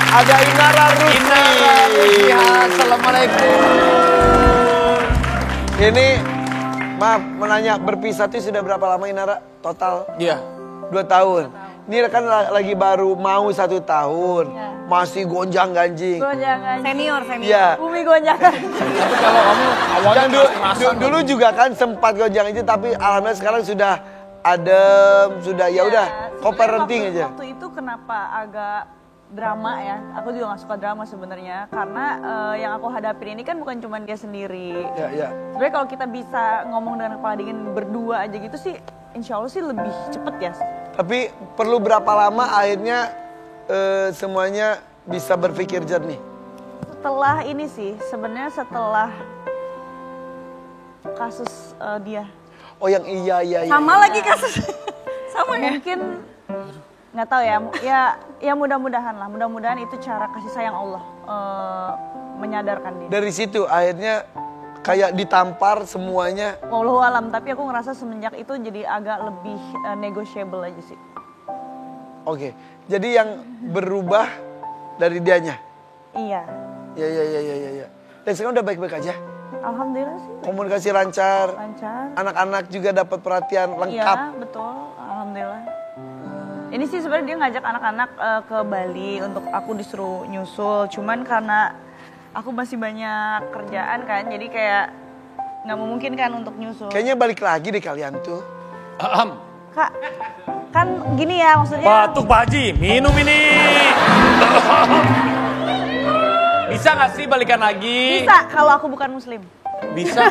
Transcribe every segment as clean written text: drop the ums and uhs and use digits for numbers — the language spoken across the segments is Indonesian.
Ada Inara Rusli. Assalamualaikum. Ini, maaf menanya, berpisah itu sudah berapa lama Inara total? Iya. 2 tahun. Ini kan lagi baru mau 1 tahun. Ya. Masih gonjang-ganjing. Gonjangan. Senior. Iya. Bumi gonjangan. Tapi kalau kamu awalnya Dan dulu juga kan sempat gonjang itu, tapi alhamdulillah sekarang sudah adem, sudah ya udah co-parenting aja. Waktu itu kenapa agak drama ya? Aku juga gak suka drama sebenarnya, karena yang aku hadapin ini kan bukan cuma dia sendiri. Ya. Sebenarnya kalau kita bisa ngomong dengan kepala dingin berdua aja gitu sih, insya Allah sih lebih cepet ya. Tapi perlu berapa lama akhirnya semuanya bisa berpikir jernih? Setelah ini sih, sebenarnya setelah kasus dia. Oh yang iya. Sama lagi kasus. Sama ya? Mungkin nggak tahu ya mudah-mudahan lah. Mudah-mudahan itu cara kasih sayang Allah menyadarkan dia. Dari situ akhirnya kayak ditampar semuanya. Wallahu alam, tapi aku ngerasa semenjak itu jadi agak lebih negotiable aja sih. Oke. Jadi yang berubah dari dianya. Iya. Ya. Dan sekarang udah baik-baik aja. Alhamdulillah sih. Komunikasi lancar. Lancar. Anak-anak juga dapat perhatian lengkap. Iya, betul. Alhamdulillah. Ini sih sebenarnya dia ngajak anak-anak ke Bali untuk aku disuruh nyusul. Cuman karena aku masih banyak kerjaan kan, jadi kayak nggak memungkinkan untuk nyusul. Kayaknya balik lagi deh kalian tuh. Kak, kan gini ya maksudnya. Batuk Pak Haji, minum ini. Bisa gak sih balikan lagi? Bisa kalau aku bukan muslim. Bisa.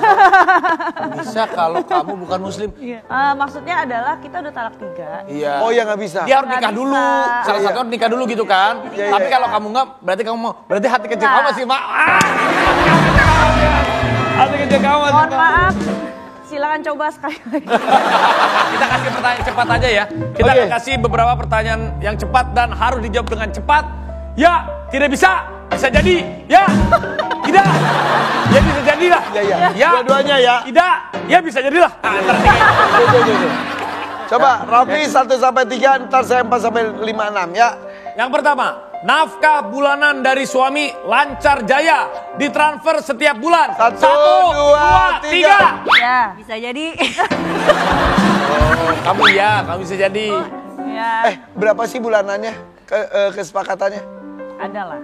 Bisa kalau kamu bukan muslim. Iya. Maksudnya adalah kita udah talak 3. Iya. Oh ya nggak bisa. Dia harus nikah Nggak dulu. bisa. Salah satu harus nikah dulu gitu kan. Iya, Tapi iya. kalau kamu nggak, berarti hati kecil Nah. kamu masih hati kecil kamu masih Mohon maaf. Silakan coba sekali lagi. Kita kasih pertanyaan cepat aja ya. Kita Oke. akan kasih beberapa pertanyaan yang cepat dan harus dijawab dengan cepat. Ya, tidak bisa. Bisa jadi. Ya. Tidak. Ya bisa jadilah. Iya. Ya. Dua-duanya ya. Tidak. Ya bisa jadilah. Tuh. Coba Raffi 1 sampai 3, ntar saya 4 sampai 5, 6 ya. Yang pertama, nafkah bulanan dari suami lancar jaya ditransfer setiap bulan. 1, 2, 3. Ya, bisa jadi. Oh, kamu bisa jadi. Ya, Berapa sih bulanannya kesepakatannya? adalah.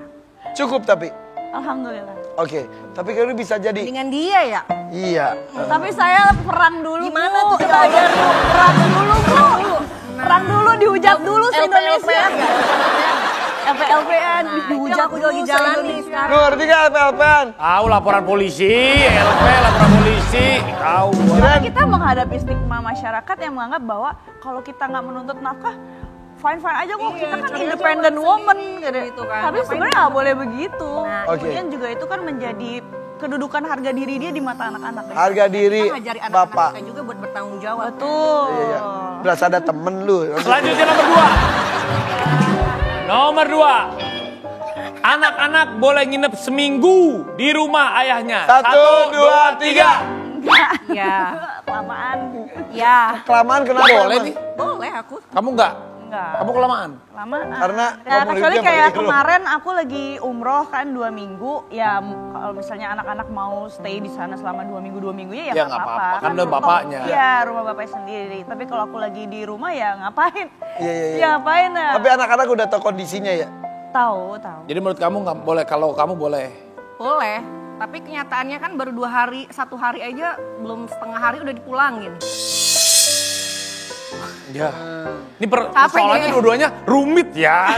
Cukup tapi. Alhamdulillah. Oke, tapi kalau bisa jadi. Dengan dia ya? Iya. Tapi saya perang dulu. Gimana Bu. tuh? Belajar dulu. Perang dulu, Bu. Perang dulu, dihujat dulu se-Indonesia. LP-LPan, dihujat aku dulu lagi jalan nih se-Indonesia. sekarang. Lu ngerti gak LP-LPan? Tahu laporan polisi, LP laporan polisi, tahu. Karena kita menghadapi stigma masyarakat yang menganggap bahwa kalau kita nggak menuntut nafkah, fine-fine aja kok, kita kan cerai independent aja woman gitu kan. Tapi Ngapain sebenarnya nggak boleh begitu. Nah, Oke. Kemudian juga itu kan menjadi kedudukan harga diri dia di mata anak-anak. Ya. Harga diri Kita ngajari anak-anak bapak. kita juga buat bertanggung jawab. Betul. Iya. Berasa ada temen lu. Selanjutnya nomor 2. Nomor 2. Anak-anak boleh nginep seminggu di rumah ayahnya. 1, 2, 3. Ya. Kelamaan. Ya. Kelamaan kenapa? Boleh emang? nih. Boleh aku. Kamu enggak? Enggak. Kamu kelamaan? Kelamaan. Karena Ya, kamu kecuali hidupnya kayak pakai hero. kemarin aku lagi umroh kan 2 minggu. Ya kalau misalnya anak-anak mau stay di sana selama 2 minggu ya Ya, nggak nggak apa-apa. apa-apa, kan udah bapaknya. Iya, rumah bapaknya sendiri. Tapi kalau aku lagi di rumah ya ngapain? Iya. Ya ngapain ya? Tapi anak-anak udah tahu kondisinya ya. Tahu. Jadi menurut kamu nggak boleh, kalau kamu boleh? Boleh. Tapi kenyataannya kan baru 2 hari, 1 hari aja belum setengah hari udah dipulangin. Ya. Ini Capek persoalannya deh. dua-duanya rumit ya.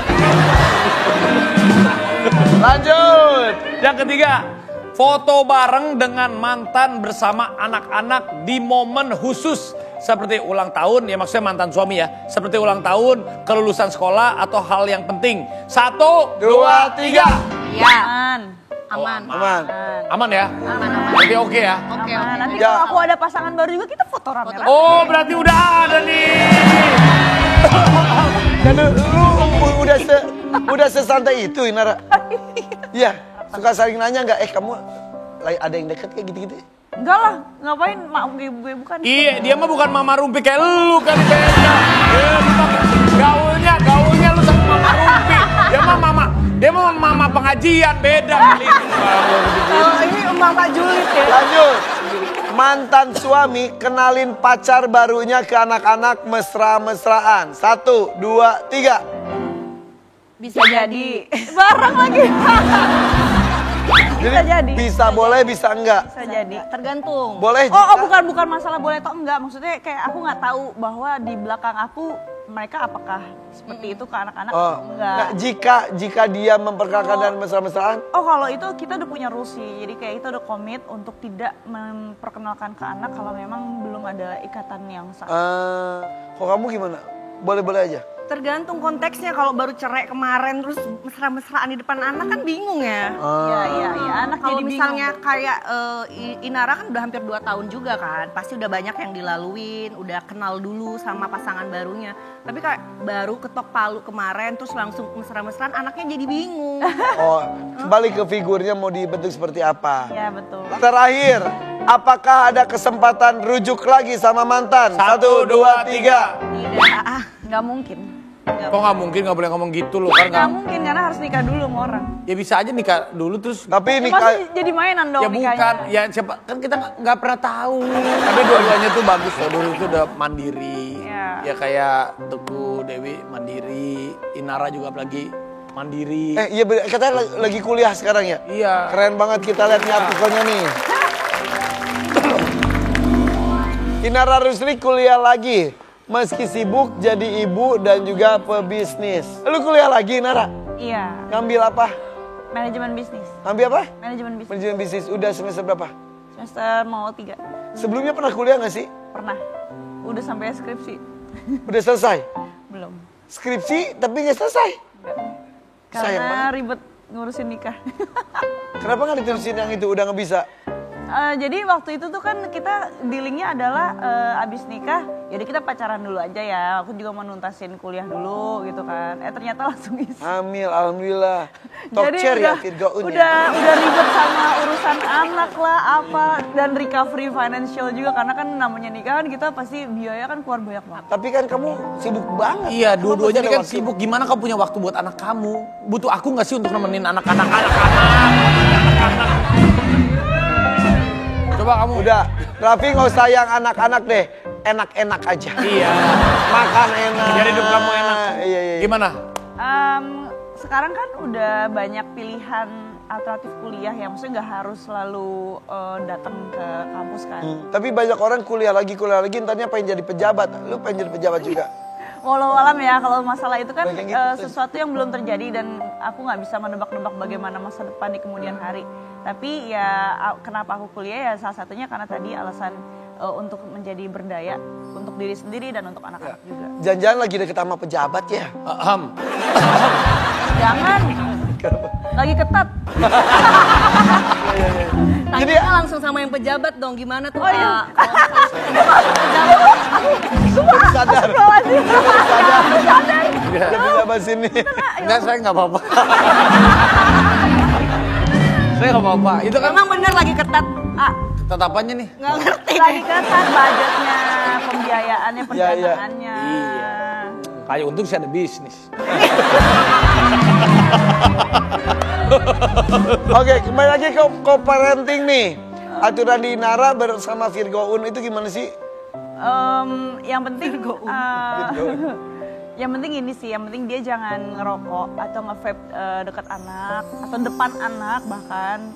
Lanjut. Yang ketiga, foto bareng dengan mantan bersama anak-anak di momen khusus seperti ulang tahun, ya maksudnya mantan suami ya, seperti ulang tahun, kelulusan sekolah atau hal yang penting. 1, 2, 3. Ya. Aman. Aman. Aman ya? Aman. Berarti oke ya? Oke, Aman. oke. Nanti Ya. kalau aku ada pasangan baru juga kita foto rame-rame. Oh, berarti udah ada nih. Dan lu udah sesantai itu Inara? Iya. Suka saling nanya nggak? Kamu lagi ada yang deket kayak gitu-gitu? Enggak lah, ngapain gue bukan. Iya, dia mah bukan mama rumpi kayak lu kan beda. Gaulnya lu sama mama rumpi. Dia mah Dia mau mama pengajian, beda kali. Kalau ini Mama Julid ya. Lanjut. Mantan suami kenalin pacar barunya ke anak-anak mesra-mesraan. 1, 2, 3. Bisa jadi. Bareng lagi. Bisa jadi. Bisa boleh, bisa enggak. Bisa jadi. Tergantung. Boleh Oh, bukan masalah boleh atau enggak. Maksudnya kayak aku nggak tahu bahwa di belakang aku mereka apakah seperti itu ke anak-anak atau enggak. Nah, jika dia memperkenalkan dan mesra-mesraan, Oh, kalau itu kita udah punya rules sih. Jadi kayak kita udah komit untuk tidak memperkenalkan ke anak kalau memang belum ada ikatan yang sah. kok kamu gimana? Boleh-boleh aja. Tergantung konteksnya, kalau baru cerai kemarin terus mesra-mesraan di depan anak kan bingung ya. Iya, anak Kalau jadi misalnya bingung. kayak Inara kan udah hampir 2 tahun juga kan. Pasti udah banyak yang dilaluin, udah kenal dulu sama pasangan barunya. Tapi kayak baru ketok palu kemarin terus langsung mesra-mesraan, anaknya jadi bingung. Oh, kembali ke figurnya mau dibentuk seperti apa. Iya, betul. Terakhir, apakah ada kesempatan rujuk lagi sama mantan? 1, 2, 3. Tidak. Nggak mungkin. Kok nggak mungkin, nggak boleh ngomong gitu loh kan? Nggak mungkin karena harus nikah dulu sama orang. Ya bisa aja nikah dulu terus. Tapi ini Pasti jadi mainan dong Ya bukan, nikahnya. ya siapa kan kita nggak pernah tahu. Tapi dua-duanya tuh bagus loh, dulu itu udah mandiri. Iya. Ya kayak Teguh, Dewi mandiri, Inara juga apalagi mandiri. iya katanya lagi kuliah sekarang ya? Iya. Keren banget kita lihat nih artikelnya nih. Inara Rusli kuliah lagi. Meski sibuk jadi ibu dan juga pebisnis. Lu kuliah lagi Inara? Iya, Ngambil apa? manajemen bisnis. Ngambil apa? Manajemen bisnis. Manajemen bisnis. Udah semester berapa? Semester mau 3. Sebelumnya pernah kuliah gak sih? Pernah. Udah sampai skripsi. Udah selesai? Belum. Skripsi tapi gak selesai? Sayang Karena banget. ribet ngurusin nikah. Kenapa gak diterusin yang itu? Udah gak bisa? Jadi waktu itu tuh kan kita dealingnya adalah abis nikah, yaudah kita pacaran dulu aja ya. Aku juga mau nuntasin kuliah dulu gitu kan. Ternyata langsung isi. Hamil, alhamdulillah. Talk Jadi chair ya Firgaun ya. udah ribet sama urusan anak lah apa dan recovery financial juga karena kan namanya nikahan kita pasti biaya kan keluar banyak banget. Tapi kan kamu sibuk banget. Iya, Kamu dua-duanya pasti ini ada kan waktu. sibuk. Gimana kamu punya waktu buat anak kamu? Butuh aku nggak sih untuk nemenin anak-anak? Coba kamu. Udah, Raffi gak usah yang anak-anak deh. Enak-enak aja. Iya. Makan enak. Biar hidup kamu enak. Iya. Gimana? Sekarang kan udah banyak pilihan alternatif kuliah ya, maksudnya nggak harus selalu datang ke kampus kan. Tapi banyak orang kuliah lagi, entarnya pengen jadi pejabat. Lu pengen jadi pejabat juga? Walau alam ya, kalau masalah itu kan Kayak gitu, sesuatu yang belum terjadi dan aku nggak bisa menebak-nebak bagaimana masa depan di kemudian hari. Tapi ya kenapa aku kuliah ya salah satunya karena tadi alasan untuk menjadi berdaya untuk diri sendiri dan untuk anak-anak juga. Jangan-jangan lagi deket sama pejabat ya? Jangan, lagi ketat. Tanya langsung sama yang pejabat dong, gimana tuh? Oh iya. Sadar. Sadar. Ada pejabat sini. Enggak, saya nggak apa-apa. Saya nggak apa-apa. Itu kan Emang bener lagi ketat. tetapannya nih. Nggak ngerti. Lagi ketat budgetnya, pembiayaannya, Iya, pendanaannya. Iya. Kayak untung sih ada bisnis. Oke, kembali lagi ke co-parenting nih. Aturan di Inara bersama Firgaun itu gimana sih? Yang penting yang penting ini sih, yang penting dia jangan ngerokok atau nge-vape dekat anak atau depan anak bahkan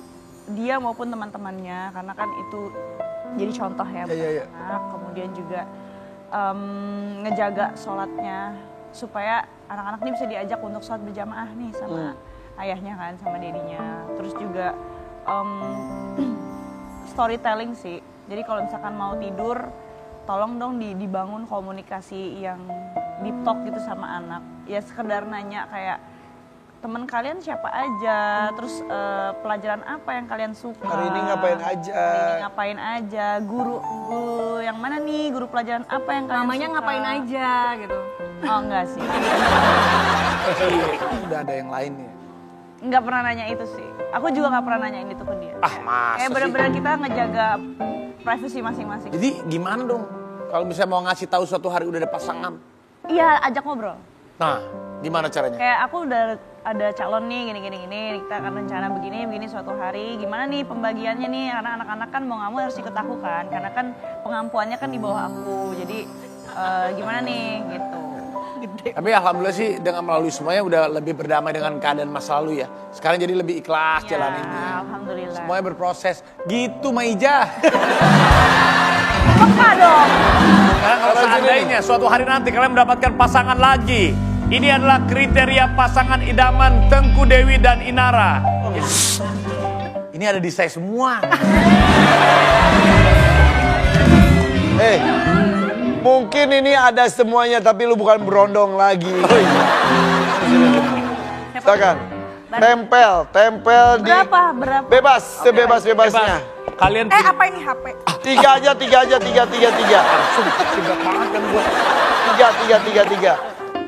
dia maupun teman-temannya karena kan itu jadi contoh ya buat Iya. anak. Kemudian juga ngejaga sholatnya supaya anak-anak ini bisa diajak untuk sholat berjamaah nih sama ayahnya kan, sama dedinya. Terus juga storytelling sih. Jadi kalau misalkan mau tidur, tolong dong dibangun komunikasi yang deep talk gitu sama anak. Ya sekedar nanya kayak teman kalian siapa aja, terus pelajaran apa yang kalian suka. Hari ini ngapain aja? Hari ini ngapain aja, guru yang mana nih, guru pelajaran apa yang kalian Namanya suka. ngapain aja gitu. Oh enggak sih, Udah ada yang lain nih. enggak pernah nanya itu sih. Aku juga nggak pernah nanyain itu ke dia. Masa Kayak sih? bener-bener kita ngejaga privasi masing-masing. Jadi gimana dong? Kalau misalnya mau ngasih tahu suatu hari udah ada pasangan. Iya, ajak ngobrol. Nah, Gimana caranya? Kayak aku udah ada calon nih gini, kita akan rencana begini suatu hari. Gimana nih pembagiannya nih, karena anak-anak kan mau nggak mau harus ikut aku kan. Karena kan pengampuannya kan di bawah aku, jadi gimana nih gitu. Gede. Tapi alhamdulillah sih dengan melalui semuanya udah lebih berdamai dengan keadaan masa lalu ya. Sekarang jadi lebih ikhlas Ya, jalaninnya. alhamdulillah. Semuanya berproses. Gitu Maija. Peka dong. Sekarang kalau seandainya suatu hari nanti kalian mendapatkan pasangan lagi. Ini adalah kriteria pasangan idaman Tengku Dewi dan Inara. Ini ada di saya semua. Mungkin ini ada semuanya tapi lu bukan berondong lagi. Silakan. Tempel di Berapa? bebas, sebebas-bebasnya. Kalian Apa ini HP? Tiga aja. Tiga.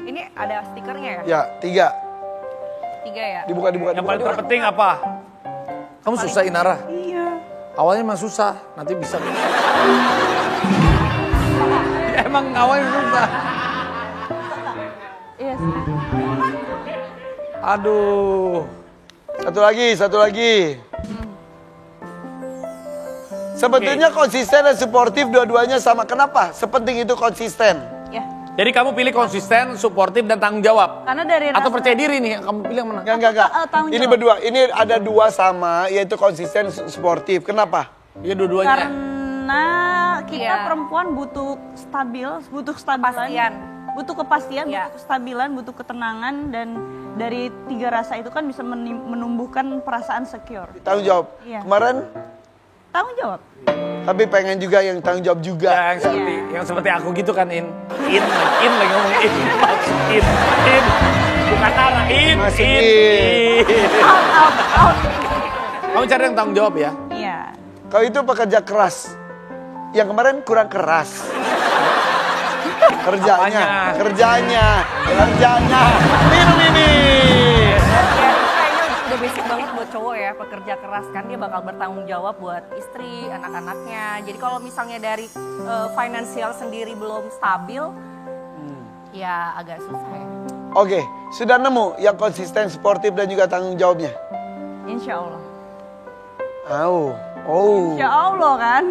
Ini ada stikernya ya? Ya, 3. 3 ya? Dibuka. yang paling terpenting apa? Kamu susah Inara? Iya. Awalnya emang susah, nanti bisa. Ya, emang awalnya susah. Iya sih. Aduh. Satu lagi. Sebetulnya konsisten dan suportif dua-duanya sama. Kenapa? Sepenting itu konsisten. Ya. Jadi kamu pilih konsisten, suportif, dan tanggung jawab? Karena dari Atau rasa- percaya diri nih, yang kamu pilih yang mana? Enggak. tanggung Ini jawab. berdua. Ini ada 2 sama, yaitu konsisten, suportif. Kenapa? Iya dua-duanya. Karena kita Iya. perempuan butuh kestabilan, Kepastian. butuh kepastian, Iya. butuh kestabilan, butuh ketenangan, dan dari 3 rasa itu kan bisa menumbuhkan perasaan secure. Tanggung jawab. Iya. Kemarin, Tanggung jawab. tapi pengen juga yang tanggung jawab juga. Ya, yang seperti aku gitu kan In lagi ngomong In. Bukan Nara, Masih In. Out. Kamu cari yang tanggung jawab ya? Iya. Kau itu pekerja keras. Yang kemarin kurang keras. Kerjanya. Minum ini. Kayaknya udah basic banget buat cowok ya, pekerja keras kan dia bakal bertanggung jawab buat istri, anak-anaknya. Jadi kalau misalnya dari finansial sendiri belum stabil, ya agak susah ya. Oke, sudah nemu yang konsisten, suportif dan juga tanggung jawabnya. Insya Allah. Oh. Insya Allah kan.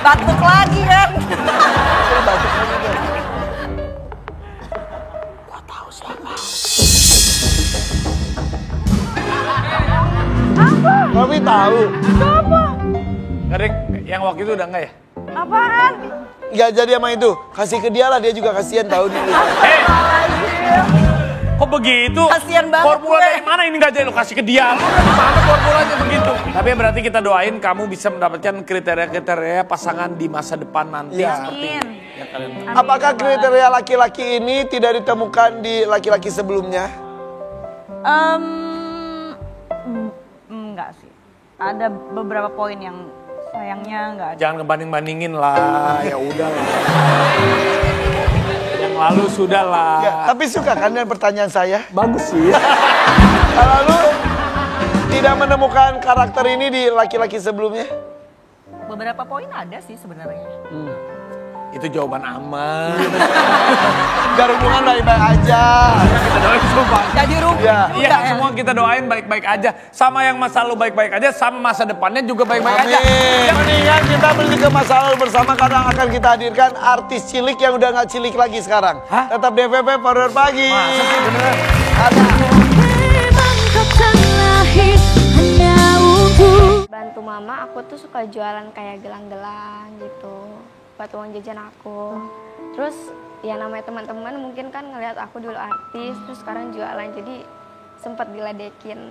Batuk lagi kan? Kami tahu. Kadang yang waktu itu udah enggak ya? Apaan? Gak jadi sama itu. Kasih ke dia lah, dia juga kasihan tahu nih. Kok begitu? Kasian banget Formula gue. dari mana ini gak jadi lo kasih ke dia? Mana formulanya begitu? Tapi berarti kita doain kamu bisa mendapatkan kriteria-kriteria pasangan di masa depan nanti Iya. seperti Amin. yang kalian. Apakah kriteria laki-laki ini tidak ditemukan di laki-laki sebelumnya? Enggak sih. Ada beberapa poin yang sayangnya enggak ada. Jangan ngebanding-bandingin lah, ya udah lah. Yang lalu sudah lah. Ya, tapi suka kan dengan pertanyaan saya? Bagus sih. Lalu tidak menemukan karakter ini di laki-laki sebelumnya? Beberapa poin ada sih sebenarnya. Itu jawaban aman. Gak hubungan baik-baik aja. Kita doain semua. Jadi rugi. Ya. Iya, semua kita doain baik-baik aja. Sama yang masa lalu baik-baik aja, sama masa depannya juga baik-baik aja. Amin. Mendingan kita menuju ke masa lalu bersama karena akan kita hadirkan artis cilik yang udah gak cilik lagi sekarang. Hah? Tetap DVP Power Pagi. Masa sih beneran? Ada. Memang kau kan lahir hanya untuk bantu mama. Aku tuh suka jualan kayak gelang-gelang gitu buat uang jajan aku. Terus ya namanya teman-teman mungkin kan ngelihat aku dulu artis, terus sekarang jualan, jadi sempat diledekin.